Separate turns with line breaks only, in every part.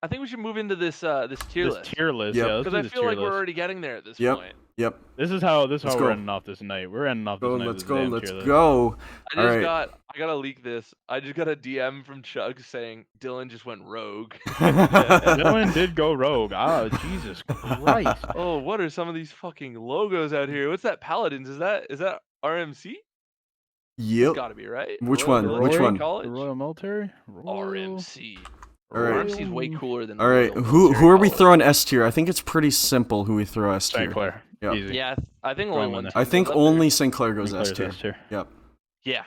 I think we should move into this tier
This
list
tier list,
Yep.
yeah. Let's
because
do
I
this
feel
tier
like we're
list.
already getting there at this
Yep.
point.
Yep.
This is how
Let's
we're
go.
ending off this night. We're ending off this
Go.
night with
Let's
this
go.
damn
Let's
tier list.
go.
I
All
just
right.
I gotta leak this. I just got a DM from Chug saying Dylan just went rogue.
Dylan did go rogue. Ah, Jesus Christ.
Oh, what are some of these fucking logos out here? What's that Paladins? Is that RMC? It's
Yep.
gotta be, right?
Which
Royal
one?
Military
Which one?
College?
The Royal Military?
RMC.
All right.
RMC is way cooler than
All right.
Royal
Who
Military
are we
College.
throwing S tier? I think it's pretty simple who we throw S tier.
St. Clair.
Yep.
Easy.
Yeah, I think
Throw
only
him in
one
there.
team
I think
goes up
only
there.
St. Clair goes
St.
S
Clair's
tier.
S tier.
Yep.
Yeah.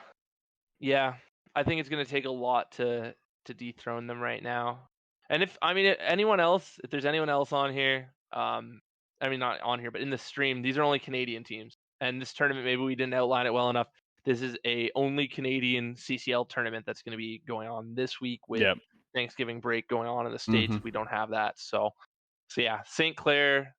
Yeah. I think it's gonna take a lot to dethrone them right now. And if anyone else, if there's anyone else on here, I mean not on here, but in the stream, these are only Canadian teams. And this tournament, maybe we didn't outline it well enough. This is a only Canadian CCL tournament that's going to be going on this week with
Yep.
Thanksgiving break going on in the States.
Mhm.
We don't have that. So yeah, St. Clair,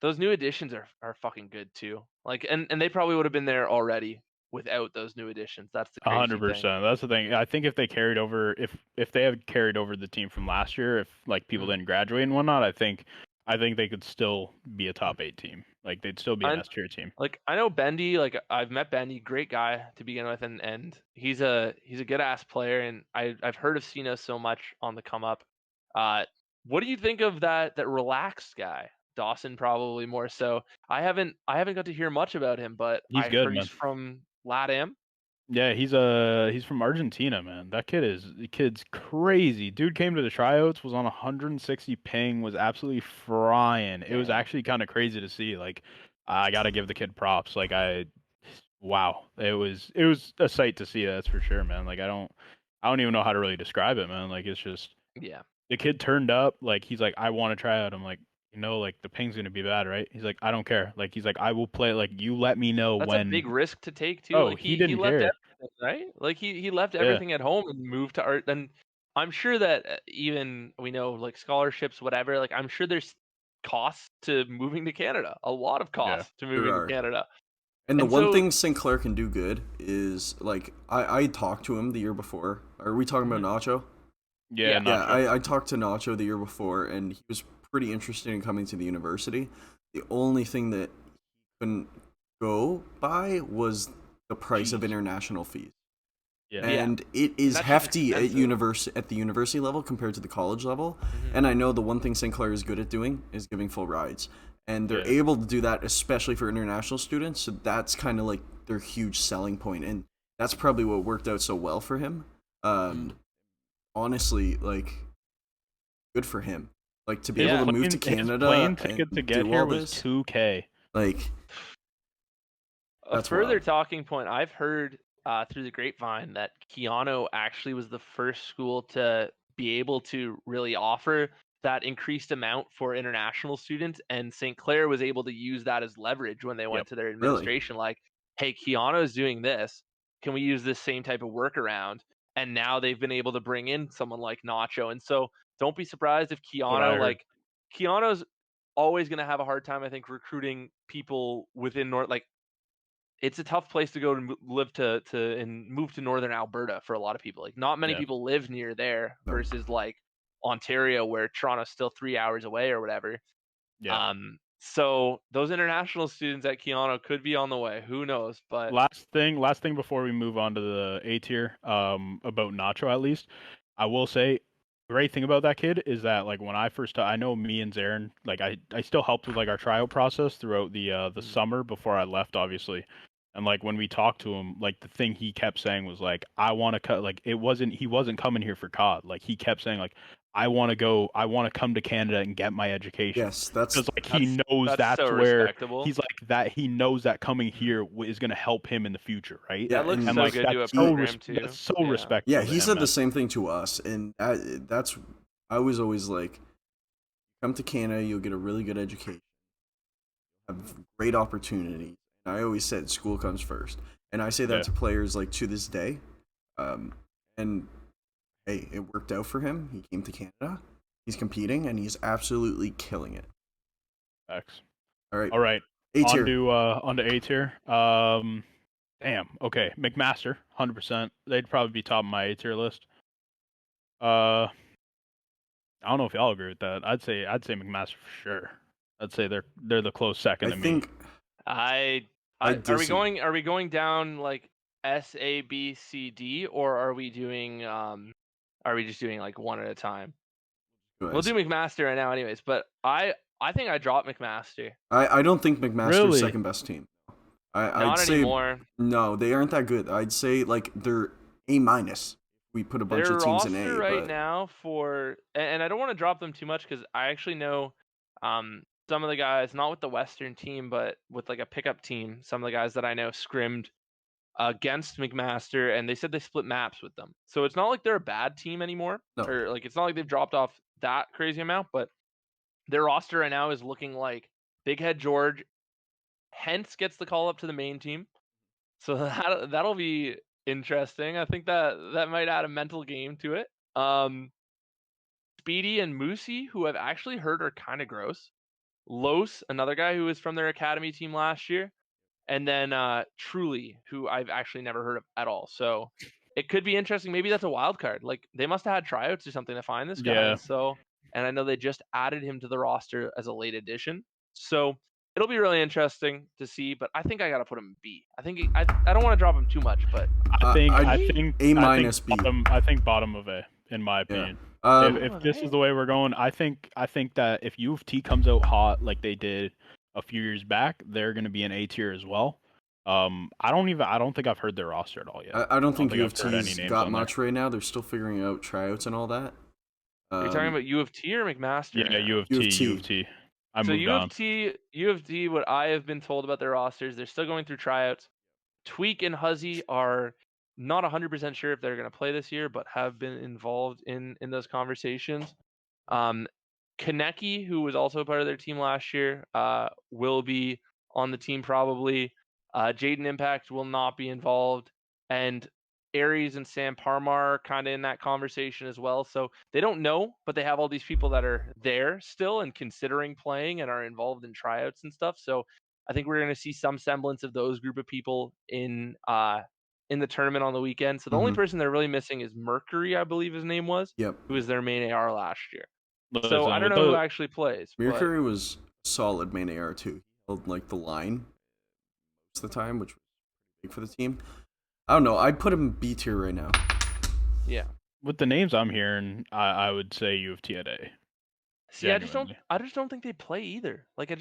those new additions are fucking good too. Like, and they probably would have been there already without those new additions. That's the crazy thing.
100%. That's the thing. I think if they carried over, if they had carried over the team from last year, if like people didn't graduate and whatnot, I think they could still be a top 8 team. Like they'd still be an S tier team.
Like I know Bendy, like I've met Bendy, great guy to begin with, and he's a good ass player, and I've heard of Cena so much on the come up. What do you think of that relaxed guy? Dawson probably more so. I haven't got to hear much about him, but
He's
I
good,
heard
man.
he's from LATAM.
Yeah, he's from Argentina, man. The kid's crazy. Dude came to the tryouts, was on 160 ping, was absolutely frying. It was actually kind of crazy to see. Like, I gotta give the kid props. Like, wow, it was a sight to see. That's for sure, man. Like, I don't even know how to really describe it, man. Like, it's just
Yeah.
the kid turned up. Like, he's like, I want to try out. I'm like, like the ping's gonna be bad, right? He's like, I don't care. Like, he's like, I will play. Like, you let me know
That's
when.
a big risk to take too.
Oh,
Like
he
he
didn't
left
care.
everything, right? Like he left
Yeah.
everything at home and moved to art. And I'm sure that even we know like scholarships, whatever. Like I'm sure there's costs to moving to Canada. A lot of costs to moving to Canada.
And the
And
one
so,
thing St. Clair can do good is like I talked to him the year before. Are we talking about Nacho?
Yeah,
Yeah, I talked to Nacho the year before, and he was pretty interested in coming to the university. The only thing that he couldn't go by was the price of international fees.
Yeah.
And it is
that's
hefty at
expensive.
at the university level compared to the college level.
Mhm.
And I know the one thing St. Clair is good at doing is giving full rides. And they're
Yeah.
able to do that especially for international students, so that's kind of like their huge selling point, and that's probably what worked out so well for him. Honestly, like, good for him. Like, to be able to move to Canada
his plane ticket to get here was $2K.
Like,
a further talking point, I've heard through the grapevine that Keanu actually was the first school to be able to really offer that increased amount for international students, and St. Clair was able to use that as leverage when they went to their administration. Like, hey, Keanu is doing this. Can we use this same type of workaround? And now they've been able to bring in someone like Nacho. And so don't be surprised if Keanu's always going to have a hard time, I think, recruiting people within North. Like, it's a tough place to go to live and move to northern Alberta for a lot of people. Like, not many people live near there versus like Ontario, where Toronto's still 3 hours away or whatever.
Yeah.
So those international students at Keanu could be on the way. Who knows? But
last thing before we move on to the A tier, about Nacho at least, I will say, great thing about that kid is that like when I first, I know me and Zarin, like I still helped with like our tryout process throughout the summer before I left, obviously. And like when we talked to him, like the thing he kept saying was like, I want to cut. Like he wasn't coming here for COD. Like he kept saying like, I want to come to Canada and get my education.
Yes, that's
like he knows that's
so
where
respectable.
he's like that. He knows that coming here is going to help him in the future, right?
Yeah,
that looks
and
so
like
good to a
that's
program too.
That's so respectful.
Yeah,
to
he
him,
said
man.
the same thing to us, and that's I was always like, come to Canada, you'll get a really good education, have great opportunities. And I always said school comes first, and I say that to players like to this day. And hey, it worked out for him. He came to Canada. He's competing, and he's absolutely killing it.
X.
All
right.
A tier.
On to A tier. Damn. Okay, McMaster, 100%. They'd probably be top of my A tier list. I don't know if y'all agree with that. I'd say McMaster for sure. I'd say they're the close second
I
to me.
think
I are we going down like S, A, B, C, D, or are we just doing like one at a time? We'll do McMaster right now anyways, but I think I dropped McMaster.
I don't think McMaster's
Really?
second best team.
Not
I'd say
anymore.
no, they aren't that good. I'd say like they're A minus. We put a bunch
Their
of teams in
roster
A,
right
but
now and I don't want to drop them too much because I actually know some of the guys, not with the Western team, but with like a pickup team. Some of the guys that I know scrimmed against McMaster, and they said they split maps with them. So it's not like they're a bad team anymore,
no.
or like it's not like they've dropped off that crazy amount. But their roster right now is looking like Big Head George, hence gets the call up to the main team. So that'll be interesting. I think that might add a mental game to it. Speedy and Moosey, who I've actually heard are kind of gross. Los, another guy who was from their academy team last year, and then Truly, who I've actually never heard of at all. So it could be interesting. Maybe that's a wild card. Like they must have had tryouts or something to find this guy.
Yeah.
So, and I know they just added him to the roster as a late addition. So it'll be really interesting to see. But I think I gotta put him in B. I think I don't want to drop him too much, but
I think
A minus B.
I think bottom of A, in my opinion. If this is the way we're going, I think that if U of T comes out hot like they did a few years back, they're going to be an A tier as well. I don't think I've heard their roster at all yet.
I don't think U of
I've heard any
T's
names
got
on
much right now. They're still figuring out tryouts and all that.
are you talking about U of T or McMaster?
Yeah, U of T. I
So
moved on.
U of T, what I have been told about their rosters, they're still going through tryouts. Tweak and Huzzy are not 100% sure if they're going to play this year, but have been involved in those conversations. Kaneki, who was also part of their team last year, will be on the team probably. Jaden Impact will not be involved, and Aries and Sam Parmar are kind of in that conversation as well. So they don't know, but they have all these people that are there still and considering playing and are involved in tryouts and stuff. So I think we're going to see some semblance of those group of people in the tournament on the weekend. So the only person they're really missing is Mercury, I believe his name was, who was their main AR last year. So I don't know who actually plays.
Mercury was solid main AR too. He held like the line most of the time, which was big for the team. I don't know. I'd put him B tier right now.
Yeah.
With the names I'm hearing, I would say U of T at A.
See, I just don't think they play either. Like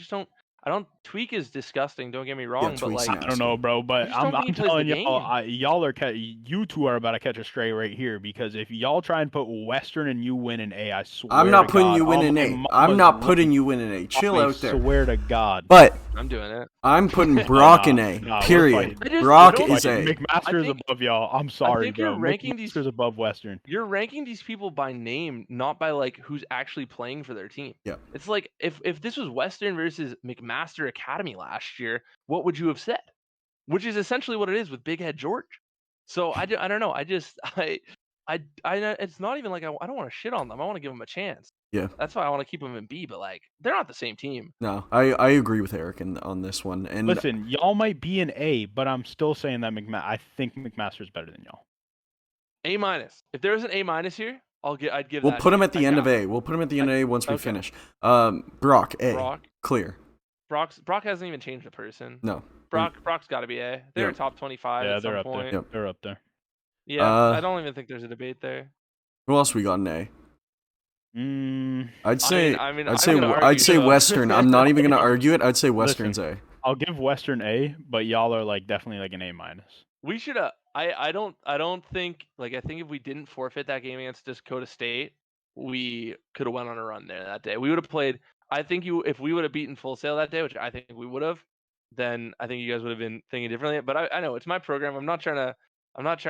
Tweak is disgusting, don't get me wrong, but like
I don't know, bro, but I'm telling y'all you two are about to catch a stray right here, because if y'all try and put Western and you win an A, I swear
I'm not putting you in an A. I'm not putting you in an A. Chill out there.
I swear to God.
But
I'm doing it.
I'm putting Brock in A. Period. Brock is A.
McMaster's above y'all. I'm sorry, bro.
McMaster's
above Western.
You're ranking these people by name, not by like who's actually playing for their team.
Yeah.
It's like if this was Western versus McMaster Academy last year, what would you have said? Which is essentially what it is with Big Head George. So I don't know. It's not even like I don't want to shit on them. I want to give them a chance.
Yeah.
That's why I want to keep them in B, but like they're not the same team.
No, I agree with Eric on this one. And
listen, y'all might be an A, but I'm still saying that I think McMaster's better than y'all.
A minus. If there was an A minus here, I'd give.
We'll put him at the end of A. We'll put him at the end of A once we finish. Brock A.
Brock
Clear.
Brock hasn't even changed a person.
No.
Brock's got to be A. They're top 25 at some point.
There. They're up there.
Yeah, I don't even think there's a debate there.
Who else we got in A? I'd say Western. I'm not even gonna argue it. I'd say Western's A.
I'll give Western A, but y'all are like definitely like an A minus.
We should. I don't think I think if we didn't forfeit that game against Dakota State, we could have went on a run there that day. We would have played. I think if we would have beaten Full Sail that day, which I think we would have, then I think you guys would have been thinking differently. But I know it's my program. I'm not trying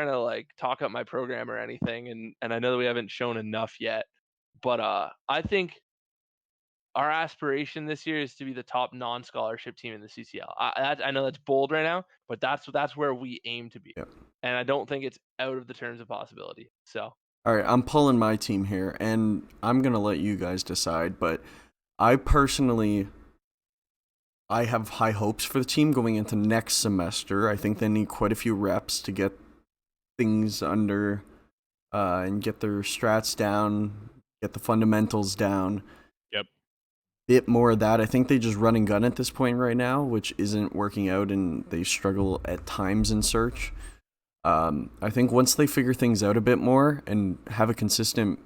to like talk up my program or anything, and I know that we haven't shown enough yet. But I think our aspiration this year is to be the top non-scholarship team in the CCL. I know that's bold right now, but that's where we aim to be.
Yep.
And I don't think it's out of the terms of possibility. So.
All right, I'm pulling my team here, and I'm gonna let you guys decide. But I personally, I have high hopes for the team going into next semester. I think they need quite a few reps to get things under and get their strats down, get the fundamentals down.
Yep.
Bit more of that. I think they just run and gun at this point right now, which isn't working out, and they struggle at times in search. I think once they figure things out a bit more and have a consistent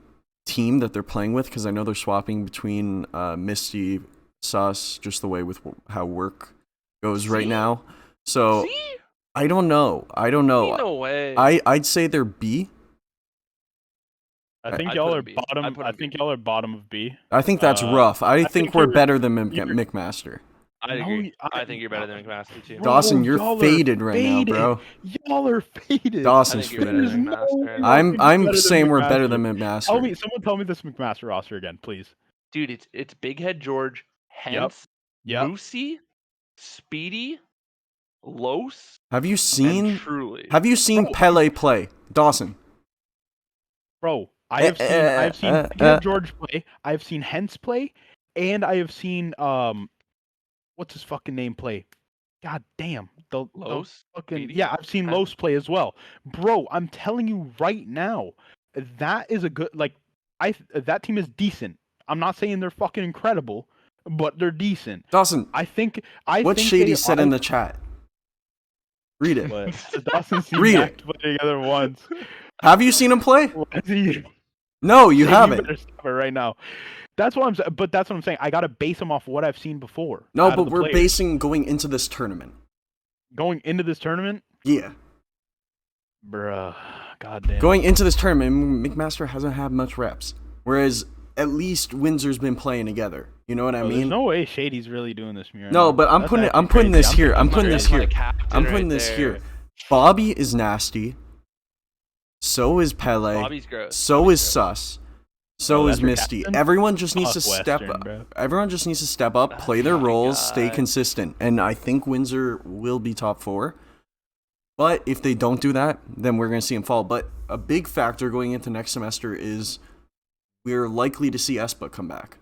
team that they're playing with, because I know they're swapping between Misty, Sus, just the way with how work goes right now. So I don't know.
No way.
I'd say they're B.
I think y'all are bottom. I think y'all are bottom of B.
I think that's rough. I think we're better than McMaster.
I agree. I think you're better than McMaster too.
Dawson, you're faded right now, bro.
Y'all are faded.
Dawson's
faded.
I'm saying we're better than McMaster.
Someone tell me this McMaster roster again, please.
Dude, it's Big Head George, Hence, Moosey, Speedy, Los.
Have you seen
Truly?
Have you seen Pele play, Dawson?
Bro, I've seen Big Head George play. I've seen Hence play, and I have seen what's his fucking name play? God damn.
Los?
I've seen Los play as well. Bro, I'm telling you right now, that is a good that team is decent. I'm not saying they're fucking incredible, but they're decent.
Dawson, what Shady said in the chat? Read it.
Dawson
Read it.
Put together once.
Have you seen him play? No, you haven't.
You better stop it right now. That's what I'm saying. But that's what I'm saying. I gotta base them off what I've seen before.
No, but we're basing going into this tournament.
Going into this tournament?
Yeah.
Bruh. Goddamn.
Going into this tournament, McMaster hasn't had much reps. Whereas at least Windsor's been playing together. You know what I mean?
There's no way Shady's really doing this.
No, but I'm putting this here. I'm putting this here. Bobby is nasty. So is Pele.
Bobby's gross.
So is Sus. So is Misty.
captain?
Everyone just needs to
Fuck
step
Western,
up.
bro.
Everyone just needs to step up, play their roles, stay consistent. And I think Windsor will be top 4. But if they don't do that, then we're going to see them fall. But a big factor going into next semester is we're likely to see Espa come back.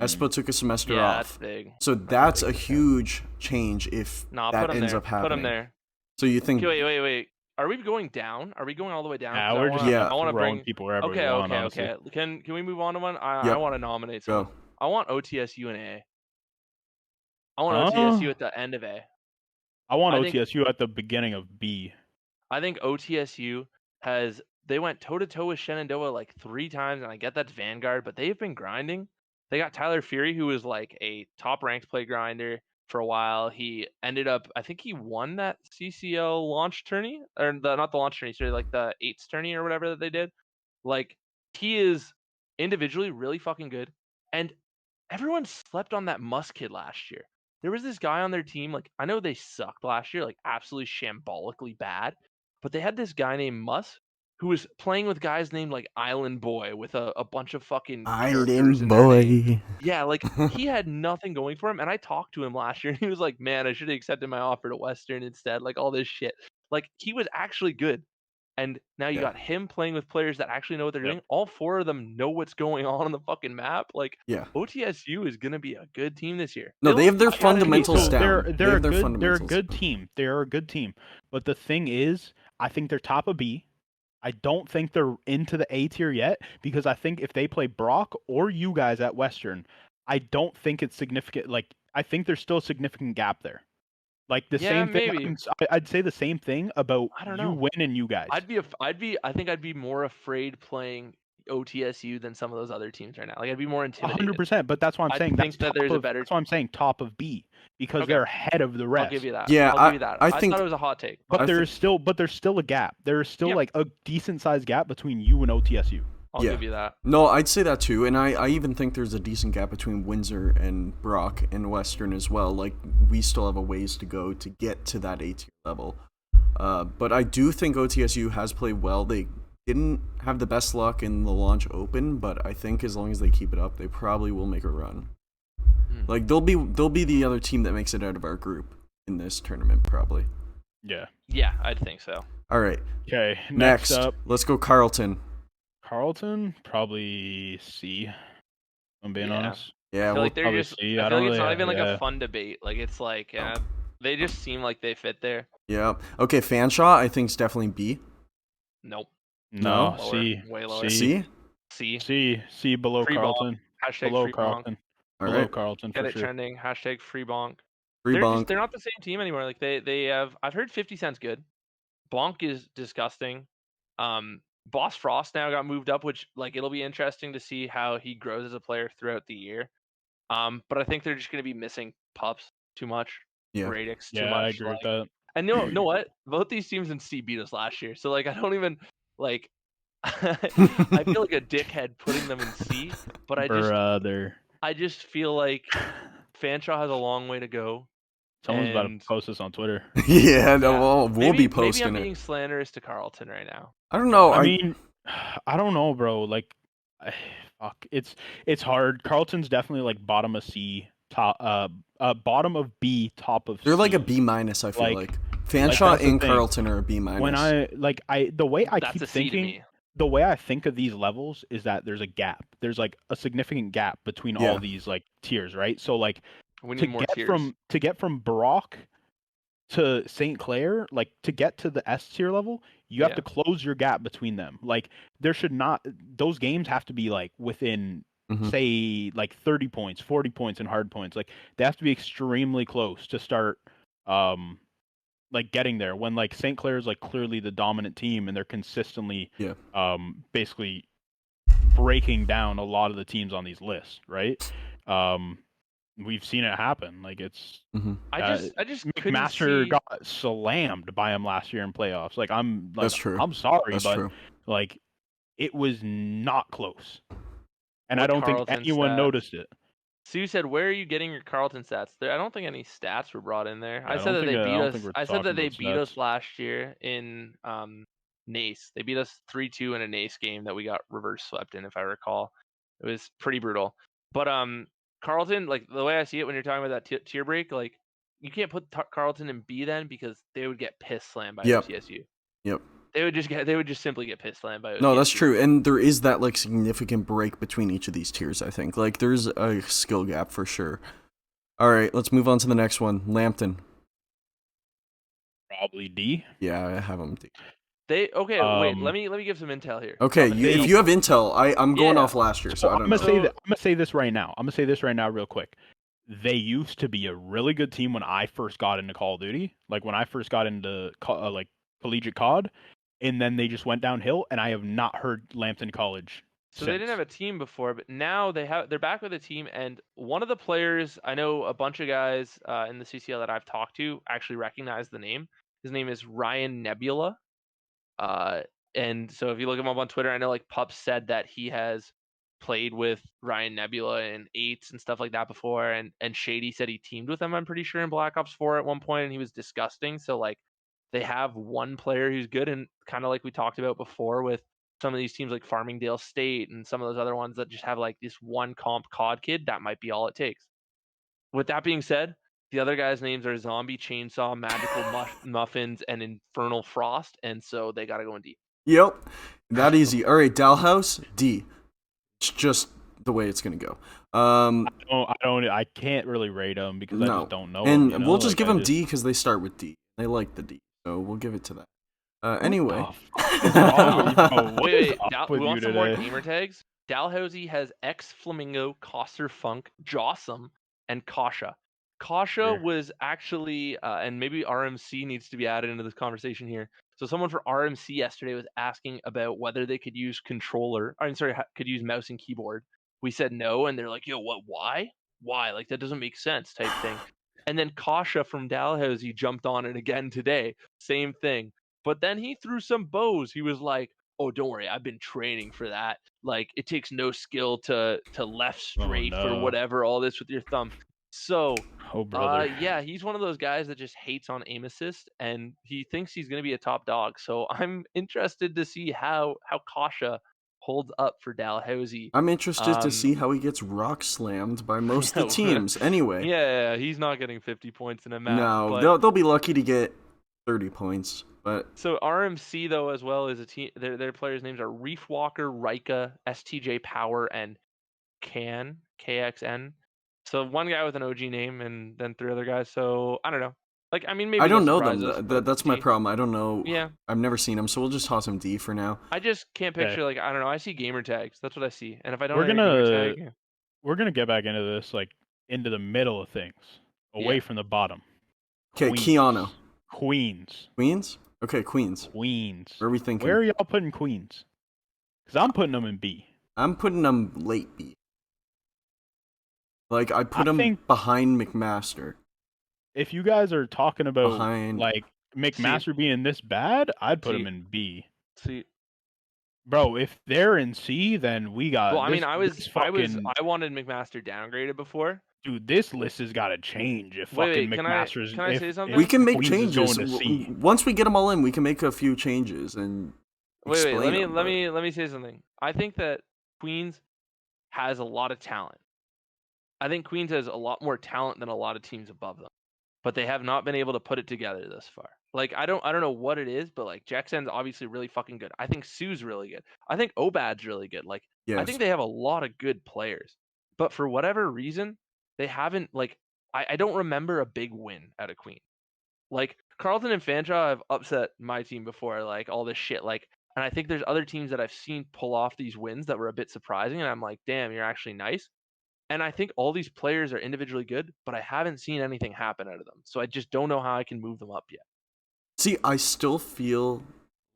Espa took a semester off.
That's big.
So that's a huge change if that ends up happening.
Put him there.
So you think...
Okay, wait. Are we going down? Are we going all the way down?
We're just
I
want to bring people wherever we want.
Okay. Can we move on to one? I want to nominate someone.
Go.
I want OTSU and A. I want OTSU at the end of A.
I want OTSU at the beginning of B.
I think OTSU they went toe-to-toe with Shenandoah like 3 times, and I get that's Vanguard, but they've been grinding. They got Tyler Fury, who was like a top-ranked play grinder for a while. He ended up, I think he won that CCL launch tourney, or not the launch tourney, sorry, like the 8s tourney or whatever that they did. Like, he is individually really fucking good, and everyone slept on that Musk kid last year. There was this guy on their team, like, I know they sucked last year, like absolutely shambolically bad, but they had this guy named Musk who was playing with guys named like Island Boy with a bunch of fucking
Island Boy.
Yeah, like he had nothing going for him, and I talked to him last year, and he was like, "Man, I should have accepted my offer to Western instead." Like all this shit. Like he was actually good, and now you got him playing with players that actually know what they're doing. All 4 of them know what's going on the fucking map. Like OTSU is gonna be a good team this year.
No, they have their fundamentals down.
They're a good team. They're a good team. But the thing is, I think they're top of B. I don't think they're into the A tier yet, because I think if they play Brock or you guys at Western, I don't think it's significant. Like, I think there's still a significant gap there. Like the same thing. I'd say the same thing about you win and you guys.
I think I'd be more afraid playing OTSU than some of those other teams right now. Like I'd be more intimidated.
100%. But that's why I'm saying
that's why
I'm saying top of B, because they're ahead of the rest.
I'll give you that.
Yeah,
I'll give you that.
I think
thought it was a hot take.
But there's still a gap. There is still like a decent sized gap between you and OTSU.
I'll give you that.
No, I'd say that too, and I even think there's a decent gap between Windsor and Brock and Western as well. Like we still have a ways to go to get to that A tier level. But I do think OTSU has played well. They didn't have the best luck in the launch open, but I think as long as they keep it up, they probably will make a run. Like they'll be the other team that makes it out of our group in this tournament, probably.
Yeah.
Yeah, I'd think so.
All right.
Okay.
Next
up,
let's go Carleton.
Carleton, probably C. I'm being honest.
Yeah,
I feel like they're
probably
just.
C.
I
I
feel
don't
like it's
really
not even like
have-
a fun debate. Like it's like they just seem like they fit there.
Yeah. Okay, Fanshawe, I think is definitely B.
Nope.
No,
Lower,
C.
way lower.
C.
C?
C.
C below
Free bonk.
Carlton.
Hashtag
Below
free bonk.
Carlton.
All
Below
right.
Carlton
Get
for
it
sure.
trending. Hashtag free bonk.
Free bonk.
They're not the same team anymore. Like they have. I've heard 50 Cent's good. Bonk is disgusting. Boss Frost now got moved up, which like it'll be interesting to see how he grows as a player throughout the year. But I think they're just going to be missing Pups too much,
Yeah.
Radix too
Yeah,
much.
I agree with that.
And know what? Both these teams in C beat us last year, so like I don't even like. I feel like a dickhead putting them in C, but I just feel like Fanshawe has a long way to go.
Someone's about to
And
post this on Twitter.
Yeah, no, we'll be posting
maybe I'm
it.
being slanderous to Carlton right now.
I don't know.
I mean, I don't know, bro. Like, fuck, it's hard. Carlton's definitely like bottom of C, top, bottom of B, top of C.
They're like a B minus. I feel like Fanshawe
that's the
and
thing.
Carlton are a B minus.
When the way I
That's
keep
a C to
thinking,
me.
the way I think of these levels is that there's a gap. There's like a significant gap between all these like tiers, right? So like
We need more tiers.
to get from Brock to St. Clair, like to get to the S tier level, you have to close your gap between them. Like there should not those games have to be like within say like 30 points, 40 points in hard points. Like they have to be extremely close to start like getting there when like St. Clair is like clearly the dominant team and they're consistently basically breaking down a lot of the teams on these lists, right? We've seen it happen. Like it's
I just
McMaster got slammed by him last year in playoffs. Like
That's true.
I'm sorry,
That's
but
true.
like it was not close. And
What
I don't
Carlton
think anyone
stats?
noticed it.
Sue said, "Where are you getting your Carlton stats?" I don't think any stats were brought in there.
Yeah,
I said that they beat us. I said that they
about
beat us
stats.
last year in Nace. They beat us 3-2 in a Nace game that we got reverse swept in, if I recall. It was pretty brutal. But Carlton, like the way I see it, when you're talking about that tier break, like you can't put Carlton in B then because they would get piss slammed by OCSU.
Yep.
They would just simply get piss slammed by OCSU.
No, that's true. And there is that like significant break between each of these tiers, I think. Like there's a skill gap for sure. All right, let's move on to the next one. Lambton.
Probably D.
Yeah, I have them D.
Wait, let me give some intel here.
Okay, if you have intel, I'm going off last year, so I don't know.
I'm gonna say this right now. Real quick. They used to be a really good team when I first got into Call of Duty, like when I first got into like Collegiate COD, and then they just went downhill. And I have not heard Lambton College.
So they didn't have a team before, but now they're back with a team. And one of the players, I know a bunch of guys in the CCL that I've talked to actually recognize the name. His name is Ryan Nebula. And so if you look him up on Twitter, I know like Pup said that he has played with Ryan Nebula in 8s and stuff like that before, and Shady said he teamed with him, I'm pretty sure, in Black Ops 4 at one point, and he was disgusting. So like they have one player who's good, and kind of like we talked about before with some of these teams like Farmingdale State and some of those other ones that just have like this one comp COD kid, that might be all it takes. With that being said, the other guys' names are Zombie, Chainsaw, Magical Muffins, and Infernal Frost, and so they got to go in D.
Yep, that easy. All right, Dalhouse, D. It's just the way it's gonna go.
I can't really rate them because I just don't know.
And
them,
we'll just give them D because they start with D. They like the D, so we'll give it to that. Anyway.
Wait. We want some more gamer tags? Dalhousie has X Flamingo, Coster Funk, Jossum, and Kasha. Kasha was actually, and maybe RMC needs to be added into this conversation here. So someone for RMC yesterday was asking about whether they could use could use mouse and keyboard. We said no, and they're like, yo, what, why? Why? Like, that doesn't make sense type thing. And then Kasha from Dalhousie jumped on it again today. Same thing. But then he threw some bows. He was like, oh, don't worry, I've been training for that. Like, it takes no skill to left strafe or whatever, all this with your thumb. So, yeah, he's one of those guys that just hates on aim assist, and he thinks he's going to be a top dog. So I'm interested to see how Kasha holds up for Dalhousie.
I'm interested to see how he gets rock slammed by most of the teams. Anyway.
Yeah, he's not getting 50 points in a match.
No, they'll be lucky to get 30 points. But
so RMC though as well is a team. Their players' names are Reef Walker, Rika, STJ Power, and KXN. So one guy with an OG name and then 3 other guys. So I don't know. Like, I mean, maybe
I don't
they'll
know
surprise us,
them.
but
That's my
D.
problem. I don't know.
Yeah.
I've never seen them, so we'll just toss them D for now.
I just can't
Okay.
picture, like, I don't know. I see gamer tags. That's what I see. And if I don't
We're
have your gamer tag,
We're gonna get back into this, like into the middle of things, away
Yeah.
from the bottom.
Okay, Keanu.
Queens.
Queens? Okay, Queens.
Queens.
Where are we thinking?
Where are y'all putting Queens? Because I'm putting them in B.
I'm putting them late B. Like, I put them
think
behind McMaster.
if you guys are talking about
Behind.
like McMaster being this bad, I'd put him in B.
See,
Bro, if they're in C, then we got.
well, I
this,
mean, I wanted McMaster downgraded before.
Dude, this list has got to change if
Wait,
fucking
can
McMaster's.
can I say something?
We can make
Queens is
changes.
going to C.
Once we get them all in, we can make a few changes and explain
Wait,
them,
let me say something. I think that Queens has a lot of talent. I think Queens has a lot more talent than a lot of teams above them, but they have not been able to put it together thus far. Like, I don't know what it is, but like Jackson's obviously really fucking good. I think Sue's really good. I think Obad's really good. Like,
Yes.
I think they have a lot of good players, but for whatever reason, they haven't, like, I don't remember a big win out of Queens. Like, Carleton and Fanshawe have upset my team before, like all this shit. Like, and I think there's other teams that I've seen pull off these wins that were a bit surprising, and I'm like, damn, you're actually nice. And I think all these players are individually good, but I haven't seen anything happen out of them. So I just don't know how I can move them up yet.
See, I still feel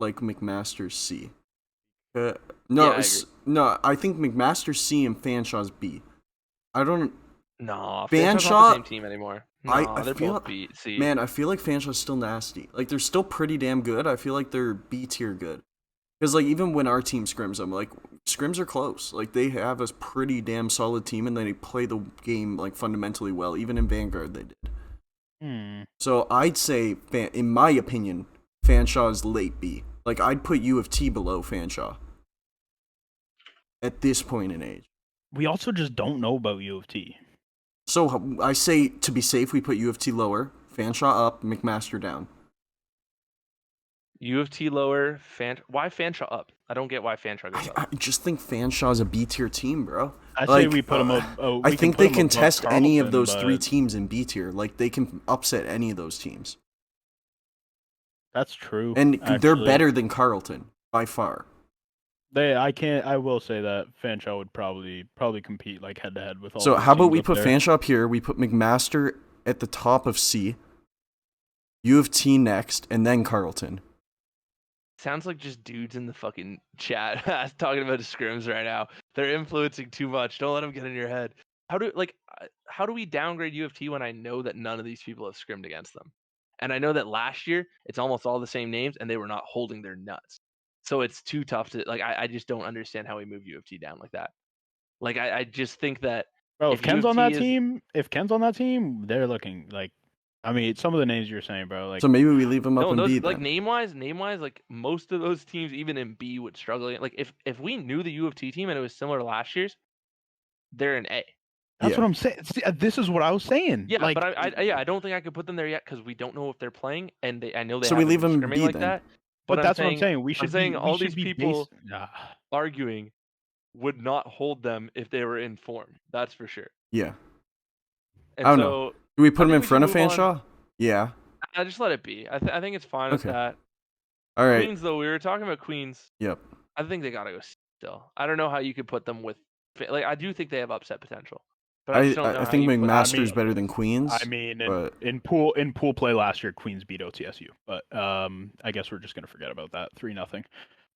like McMaster's C.
Yeah,
I think McMaster's C and Fanshaw's B. I don't.
No,
Fanshawe
Fanshaw's not the same team anymore. No,
I
they're
feel,
both B, C.
Man, I feel like Fanshaw's still nasty. Like, they're still pretty damn good. I feel like they're B tier good. Because, like, even when our team scrims them, like, scrims are close. Like, they have a pretty damn solid team, and they play the game, like, fundamentally well. Even in Vanguard, they did. So, I'd say, in my opinion, Fanshawe is late B. Like, I'd put U of T below Fanshawe. At this point in age.
We also just don't know about U of T.
So, I say, to be safe, we put U of T lower, Fanshawe up, McMaster down.
U of T lower, why Fanshawe up? I don't get why Fanshawe goes up.
I just think Fanshaw's a B tier team, bro.
I say we put them up.
I think they can test any of those three teams in B tier. Like, they can upset any of those teams.
That's true.
And they're better than Carleton, by far.
I will say that Fanshawe would probably compete like head to head with all.
So how about we put Fanshawe up here? We put McMaster at the top of C, U of T next, and then Carleton.
Sounds like just dudes in the fucking chat talking about scrims right now. They're influencing too much. Don't let them get in your head. How do we downgrade U of T when I know that none of these people have scrimmed against them? And I know that last year it's almost all the same names and they were not holding their nuts. So it's too tough to, like, I just don't understand how we move U of T down like that. Like, I just think that
bro, if Ken's on that team, they're looking like, I mean, some of the names you're saying, bro. Like,
so maybe we leave them up in B.
Like,
then.
name wise, like most of those teams, even in B, would struggle. Like, if we knew the U of T team and it was similar to last year's, they're in A.
That's what I'm saying. See, this is what I was saying.
Yeah,
like,
but I don't think I could put them there yet because we don't know if they're playing, and I know they.
So we leave them
in
B
like
then.
that.
But that's what I'm saying. We should.
All these people arguing would not hold them if they were in form. That's for sure.
Yeah.
And
I don't know. Do we put them in front of Fanshawe? Yeah.
I just let it be. I think it's fine with that.
All right.
Queens, though, we were talking about Queens.
Yep.
I think they gotta go still. I don't know how you could put them with. Like, I do think they have upset potential. But I
think McMaster's better than Queens.
I mean, in pool play last year, Queens beat OTSU, but I guess we're just gonna forget about that. 3-0.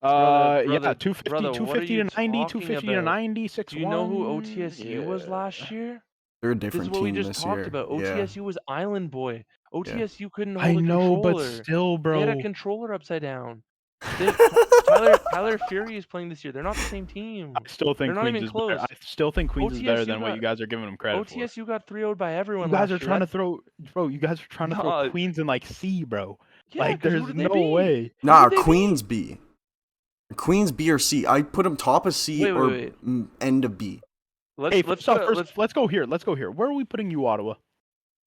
Yeah, 250 to 90, 250 to 90, 6-1.
Do you know who OTSU was last year?
They're a different team this year.
This is what we just talked about. OTSU was Island Boy. OTSU couldn't hold
a
controller.
I know, but still, bro.
They had a controller upside down. Tyler Fury is playing this year. They're not the same team.
I still think Queens is
close.
better. I still think Queens is better than what you guys are giving them credit for.
OTSU got 3-0'd by everyone.
You guys are trying to throw, bro. You guys are trying to throw Queens in like C, bro.
Yeah,
like, there's no way.
Nah, Queens B. Queens B or C. I put them top of C or end of B.
Let's go here. Let's go here. Where are we putting you, Ottawa?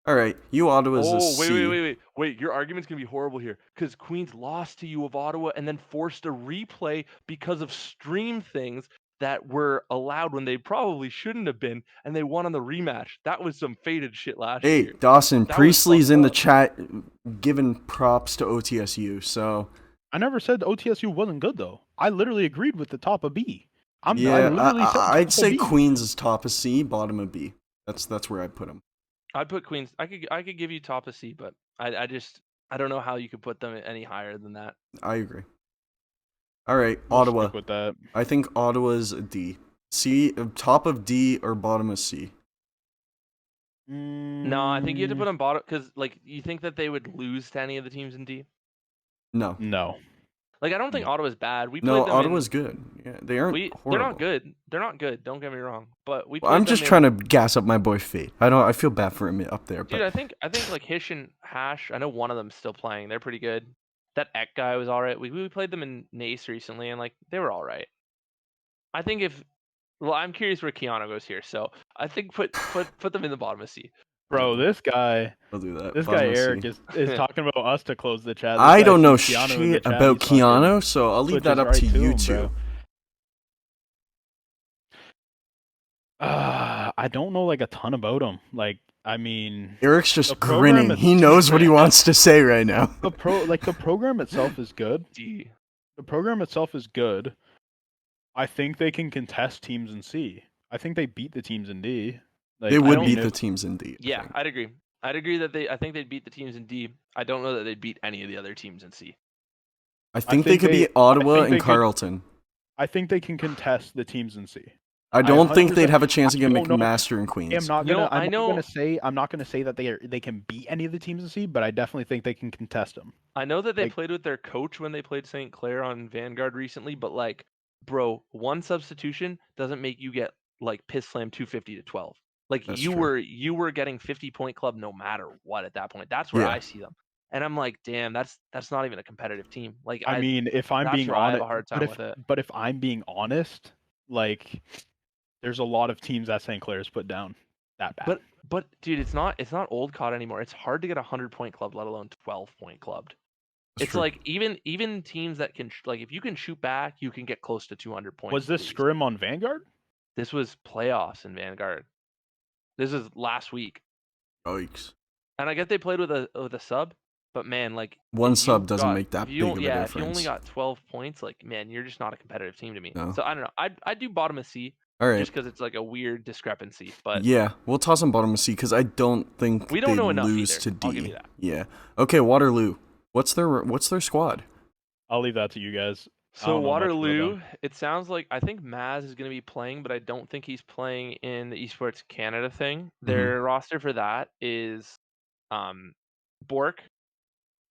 All right, U Ottawa is a C.
Wait. Your argument's gonna be horrible here because Queens lost to U of Ottawa and then forced a replay because of stream things that were allowed when they probably shouldn't have been, and they won on the rematch. That was some faded shit last
Hey,
year.
Dawson,
That was
Priestley's
fucked
in the
up.
chat giving props to OTSU, so
I never said OTSU wasn't good though. I literally agreed with the top of B. I
yeah,
literally said
I'd
top
say
of B.
Queens is top of C, bottom of B. That's where I'd put them.
I'd put Queens. I could give you top of C, but I don't know how you could put them any higher than that.
I agree. All right,
We'll
Ottawa.
stick with that.
I think Ottawa's a D. C, top of D or bottom of C.
No, I think you have to put them bottom because, like, you think that they would lose to any of the teams in D.
No.
No.
Like, I don't think Ottawa's bad. We
No,
played them
Ottawa's good. Yeah, they aren't horrible.
They're not good. They're not good. Don't get me wrong. But we.
Well, I'm just trying to gas up my boy Fate. I feel bad for him up there, but
Dude, I think like Hish and Hash. I know one of them's still playing. They're pretty good. That Ek guy was all right. We played them in Nace recently, and like they were all right. I think I'm curious where Keanu goes here, so I think put them in the bottom of C.
Bro, this guy.
I'll do that.
This
Bottom
guy
of
Eric
C.
is talking about us to close the chat.
I don't know
sees Keanu in the
shit
chat,
about
he's fucking
Keanu, so I'll leave that
switches
up
right
to you
him,
two.
I don't know like a ton about him. Like, I mean,
Eric's just
the program
grinning. He knows what he wants to say right now.
the program itself is good.
D.
The program itself is good. I think they can contest teams in C. I think they beat the teams in D. Like,
They
I
would
mean,
beat the teams in D.
Yeah, I'd agree. I'd agree that I think they'd beat the teams in D. I don't know that they'd beat any of the other teams in C.
I think they could beat Ottawa and Carleton.
I think they can contest the teams in C.
I don't think they'd have a chance
I
against
don't know.
McMaster and Queens.
I'm not gonna say that they can beat any of the teams in C, but I definitely think they can contest them.
I know that they played with their coach when they played St. Clair on Vanguard recently, but like, bro, one substitution doesn't make you get like piss slam 250 to 12. Like
That's
you
true.
were getting 50-point club no matter what at that point. That's where I see them. And I'm like, damn, that's not even a competitive team. Like
I mean, if I'm being honest,
I have a hard time with it.
But if I'm being honest, like there's a lot of teams that St. Clair's put down that bad.
But dude, it's not old COD anymore. It's hard to get a 100-point club, let alone 12-point clubbed. It's true. Like even teams that can like if you can shoot back, you can get close to 200 points.
Was this scrim on Vanguard?
This was playoffs in Vanguard. This is last week.
Yikes!
And I get they played with a sub, but man, like
one sub doesn't make that big of a difference.
If you only got 12 points, like man, you're just not a competitive team to me.
No.
So I don't know. I'd do bottom of C.
All right.
Just because it's like a weird discrepancy, but
yeah, we'll toss them bottom of C because I don't think
we don't know enough
lose
either.
to D.
I'll give you that.
Yeah. Okay, Waterloo. What's their squad?
I'll leave that to you guys.
So Waterloo, it sounds like I think Maz is going to be playing, but I don't think he's playing in the Esports Canada thing. Their roster for that is Bork,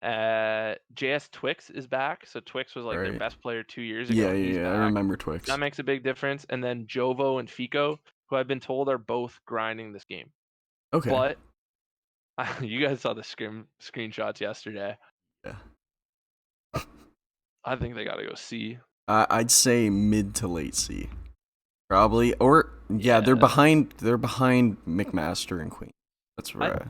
JS Twix is back. So Twix was like their best player 2 years ago.
Yeah, I remember Twix.
That makes a big difference. And then Jovo and Fico, who I've been told are both grinding this game.
Okay.
But you guys saw the screenshots yesterday.
Yeah.
I think they got to go C.
I'd say mid to late C, probably. Or they're behind McMaster and Queen. That's right.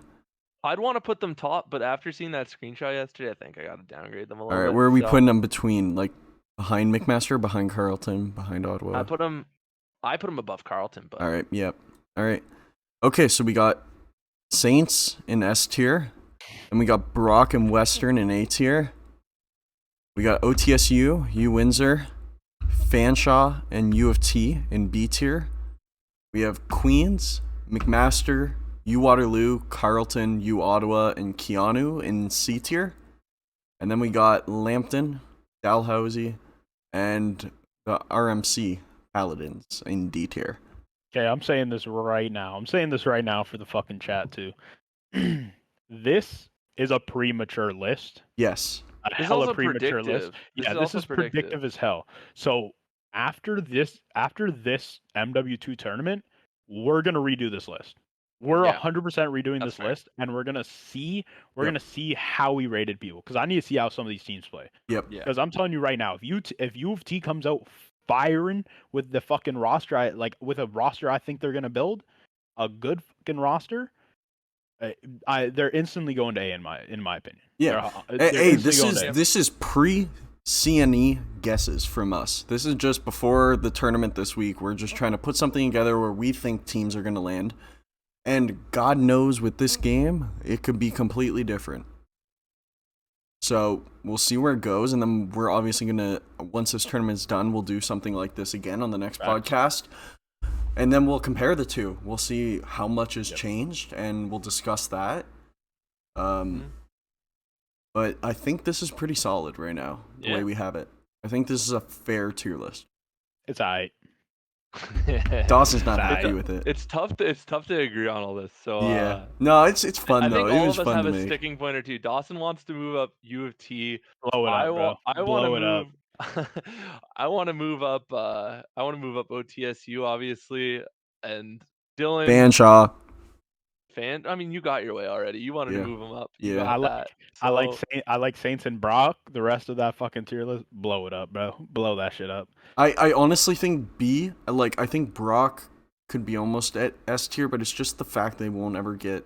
I'd want to put them top, but after seeing that screenshot yesterday, I think I got to downgrade them a little bit.
All right, where are we putting them between? Like behind McMaster, behind Carleton, behind Ottawa?
I put them above Carleton. But
all right, yep. All right. Okay, so we got Saints in S tier, and we got Brock and Western in A tier. We got OTSU, U Windsor, Fanshawe, and U of T in B tier. We have Queens, McMaster, U Waterloo, Carleton, U Ottawa, and Keanu in C tier. And then we got Lambton, Dalhousie, and the RMC Paladins in D tier.
Okay, I'm saying this right now. I'm saying this right now for the fucking chat too. This is a premature list.
Yes.
A hella premature list. Yeah, this is predictive as hell. So after this MW2 tournament, we're gonna redo this list. We're 100% redoing this list, and we're gonna see how we rated people because I need to see how some of these teams play.
Yep.
Because I'm telling you right now, if U of T comes out firing with the fucking roster, with a roster I think they're gonna build, a good fucking roster. They're instantly going to A in my opinion.
Yeah. Hey, this is pre see any guesses from us. This is just before the tournament this week. We're just trying to put something together where we think teams are going to land. And God knows with this game, it could be completely different. So we'll see where it goes. And then we're obviously going to, once this tournament's done, we'll do something like this again on the next podcast. And then we'll compare the two. We'll see how much has changed, and we'll discuss that. But I think this is pretty solid right now, the way we have it. I think this is a fair tier list.
It's alright.
Dawson's not happy with it.
It's tough to agree on all this. So
yeah, no, it's fun though.
I think all
it was
of us
fun
have
to
a
make.
sticking point or two. Dawson wants to move up U of T.
Blow it up, bro.
I want to move. I want to move up. I want to move up OTSU, obviously, and Dylan.
Fanshawe.
I mean, you got your way already. You wanted to move them up. You
yeah,
got
I like Saints and Brock. The rest of that fucking tier list, blow it up, bro. Blow that shit up.
I honestly think B. Like, I think Brock could be almost at S tier, but it's just the fact they won't ever get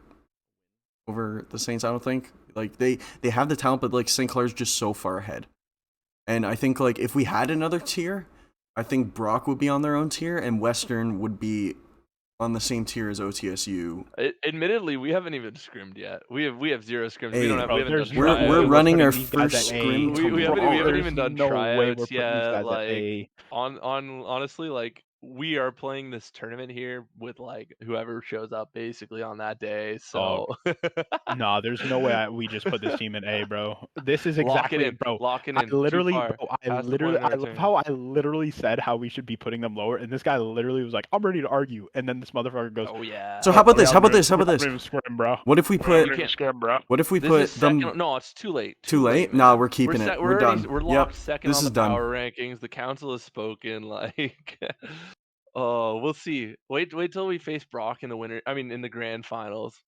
over the Saints. I don't think. Like, they have the talent, but like St. Clair's just so far ahead. And I think like if we had another tier, I think Brock would be on their own tier, and Western would be on the same tier as OTSU.
Admittedly, we haven't even scrimmed yet. We have zero scrims.
Hey,
we don't have. We haven't done
we're running our first scrim.
We haven't even done tryouts yet.
Like
honestly, like we are playing this tournament here with like whoever shows up basically on that day. So
no, there's no way we just put this team in A, bro. This is exactly it, bro.
Lock it in.
I love how I literally said how we should be putting them lower, and this guy literally was like, "I'm ready to argue," and then this motherfucker goes,
"Oh yeah."
So how about this? How about this?
Scrim, bro.
What if we put? What if we put them?
No, it's too late.
Too late? No, we're keeping it. We're done.
We're locked second on the power rankings. The council has spoken. Like, oh, we'll see. Wait till we face Brock in the winter. I mean, in the grand finals.